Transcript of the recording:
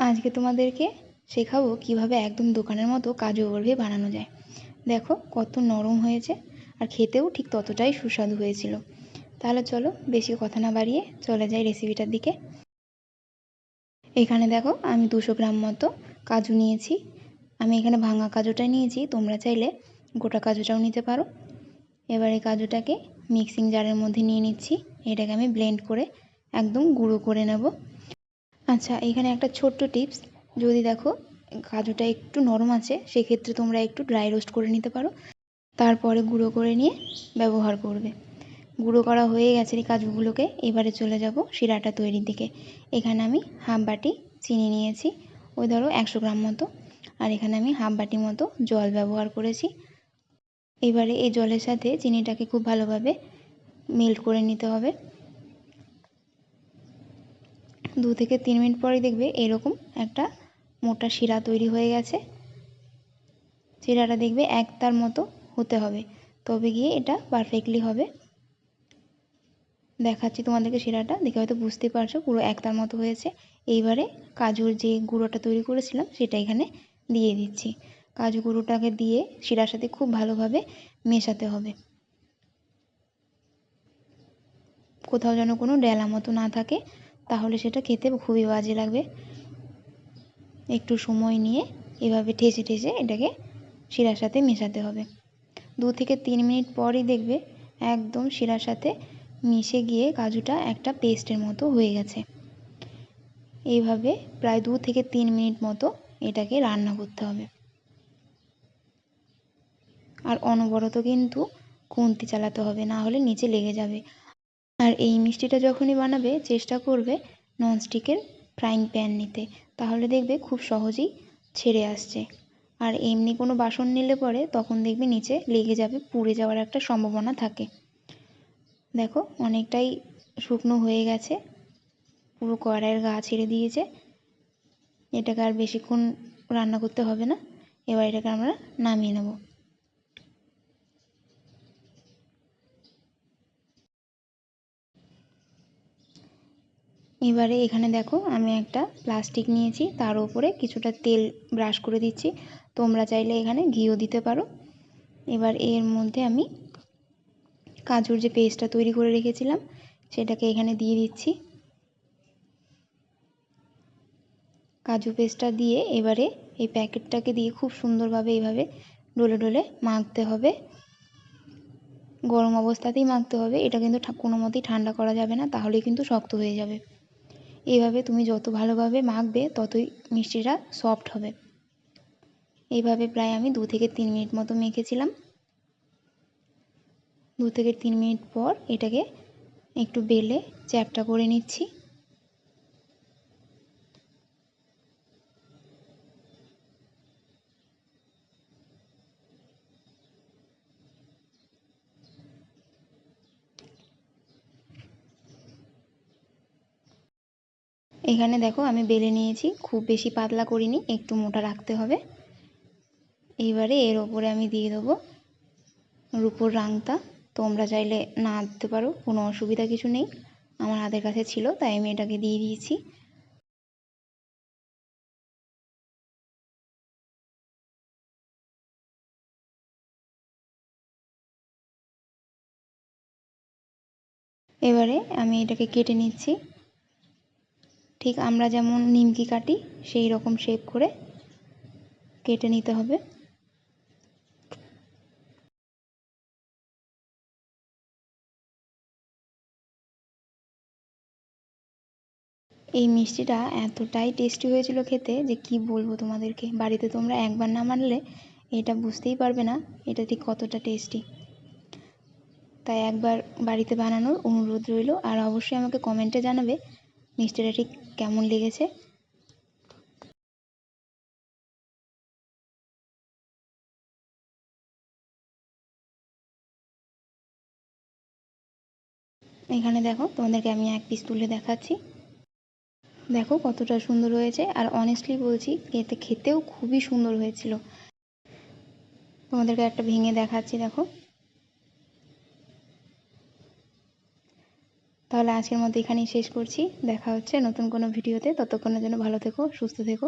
আজকে তোমাদেরকে শেখাবো কিভাবে একদম দোকানের মতো কাজু বরফি বানানো যায়। দেখো কত নরম হয়েছে, আর খেতেও ঠিক ততটাই সুস্বাদু হয়েছিল। তাহলে চলো বেশি কথা না বাড়িয়ে চলে যাই রেসিপিটার দিকে। এখানে দেখো আমি 200 গ্রাম মতো কাজু নিয়েছি। আমি এখানে ভাঙা কাজুটা নিয়েছি, তোমরা চাইলে গোটা কাজুটাও নিতে পারো। এবার এই কাজুটাকে মিক্সিং জারের মধ্যে নিয়ে নিচ্ছি। এটাকে আমি ব্লেন্ড করে একদম গুঁড়ো করে নেব। আচ্ছা, এখানে একটা ছোট্ট টিপস, যদি দেখো কাজুটা একটু নরম আছে সেক্ষেত্রে তোমরা একটু ড্রাই রোস্ট করে নিতে পারো, তারপরে গুঁড়ো করে নিয়ে ব্যবহার করবে। গুঁড়ো করা হয়ে গেছে এই কাজুগুলোকে, এবারে চলে যাব শিরাটা তৈরির দিকে। এখানে আমি হাফ বাটি চিনি নিয়েছি, ওই ধরো 100 গ্রাম মতো, আর এখানে আমি হাফ বাটি মতো জল ব্যবহার করেছি। এবারে এই জলের সাথে চিনিটাকে খুব ভালোভাবে মেল্ট করে নিতে হবে। 2 থেকে 3 মিনিট পরে দেখবে এরকম একটা মোটা শিরা তৈরি হয়ে গেছে। শিরাটা দেখবে একতার মতো হতে হবে, তবে গিয়ে এটা পারফেক্টলি হবে। দেখাচ্ছি তোমাদেরকে, শিরাটা দেখে হয়তো বুঝতে পারছো পুরো একতার মতো হয়েছে। এইবারে কাজুর যে গুঁড়োটা তৈরি করেছিলাম সেটা এখানে দিয়ে দিচ্ছি। কাজু গুঁড়োটাকে দিয়ে শিরার সাথে খুব ভালোভাবে মেশাতে হবে, কোথাও যেন কোনো ডেলা মতো না থাকে, তাহলে সেটা খেতে খুবই বাজে লাগবে। একটু সময় নিয়ে এভাবে ঠেসে ঠেসে এটাকে শিরার সাথে মেশাতে হবে। 2 থেকে 3 মিনিট পরই দেখবে একদম শিরার সাথে মিশে গিয়ে কাজুটা একটা পেস্টের মতো হয়ে গেছে। এইভাবে প্রায় 2 থেকে 3 মিনিট মতো এটাকে রান্না করতে হবে, আর অনবরত কিন্তু খুন্তি চালাতে হবে, না হলে নিচে লেগে যাবে। আর এই মিষ্টিটা যখনই বানাবে চেষ্টা করবে ননস্টিকের ফ্রাইং প্যান নিতে, তাহলে দেখবে খুব সহজেই ছেড়ে আসছে। আর এমনি কোনো বাসন নিলে পরে তখন দেখবে নিচে লেগে যাবে, পুড়ে যাওয়ার একটা সম্ভাবনা থাকে। দেখো অনেকটাই শুকনো হয়ে গেছে, পুরো কড়াইয়ের গা ছেড়ে দিয়েছে। এটাকে আর বেশিক্ষণ রান্না করতে হবে না। এবার এটাকে আমরা নামিয়ে নেব। এবারে এখানে দেখো আমি একটা প্লাস্টিক নিয়েছি, তার উপরে কিছুটা তেল ব্রাশ করে দিচ্ছি। তোমরা চাইলে এখানে ঘিও দিতে পারো। এবার এর মধ্যে আমি কাজুর যে পেস্টটা তৈরি করে রেখেছিলাম সেটাকে এখানে দিয়ে দিচ্ছি। কাজু পেস্টটা দিয়ে এবারে এই প্যাকেটটাকে দিয়ে খুব সুন্দরভাবে এইভাবে ডলে ডলে মাখতে হবে। গরম অবস্থাতেই মাখতে হবে, এটা কিন্তু কোনো মতেই ঠান্ডা করা যাবে না, তাহলেই কিন্তু শক্ত হয়ে যাবে। এইভাবে তুমি যত ভালোভাবে মাখবে ততই মিষ্টিটা সফট হবে। এইভাবে প্রায় আমি 2 থেকে 3 মিনিট মতো মেখেছিলাম। 2 থেকে 3 মিনিট পর এটাকে একটু বেলে চ্যাপটা করে নিচ্ছি। এখানে দেখো আমি বেলে নিয়েছি, খুব বেশি পাতলা করিনি, একটু মোটা রাখতে হবে। এইবারে এর ওপরে আমি দিয়ে দেবো রূপোর রাংতা। তোমরা চাইলে না দিতে পারো, কোনো অসুবিধা কিছু নেই। আমার হাতের কাছে ছিল তাই আমি এটাকে দিয়ে দিয়েছি। এবারে আমি এটাকে কেটে নিচ্ছি, ঠিক আমরা যেমন নিমকি কাটি সেই রকম শেপ করে কেটে নিতে হবে। এই মিষ্টিটা এতটাই টেস্টি হয়েছিল খেতে যে কি বলবো তোমাদেরকে। বাড়িতে তোমরা একবার না বানালে এটা বুঝতেই পারবে না এটা ঠিক কতটা টেস্টি। তাই একবার বাড়িতে বানানোর অনুরোধ রইল, আর অবশ্যই আমাকে কমেন্টে জানাবে মিষ্টিটা ঠিক কেমন লেগেছে। এখানে দেখো তোমাদেরকে আমি এক পিস তুলে দেখাচ্ছি, দেখো কতটা সুন্দর হয়েছে। আর অনেস্টলি বলছি খেতেও খুবই সুন্দর হয়েছিল। তোমাদেরকে একটা ভেঙে দেখাচ্ছি, দেখো তাহলে আজকের মতো এখানেই শেষ করছি। দেখা হচ্ছে নতুন কোনো ভিডিওতে। ততক্ষণের জন্য ভালো থেকো, সুস্থ থেকো।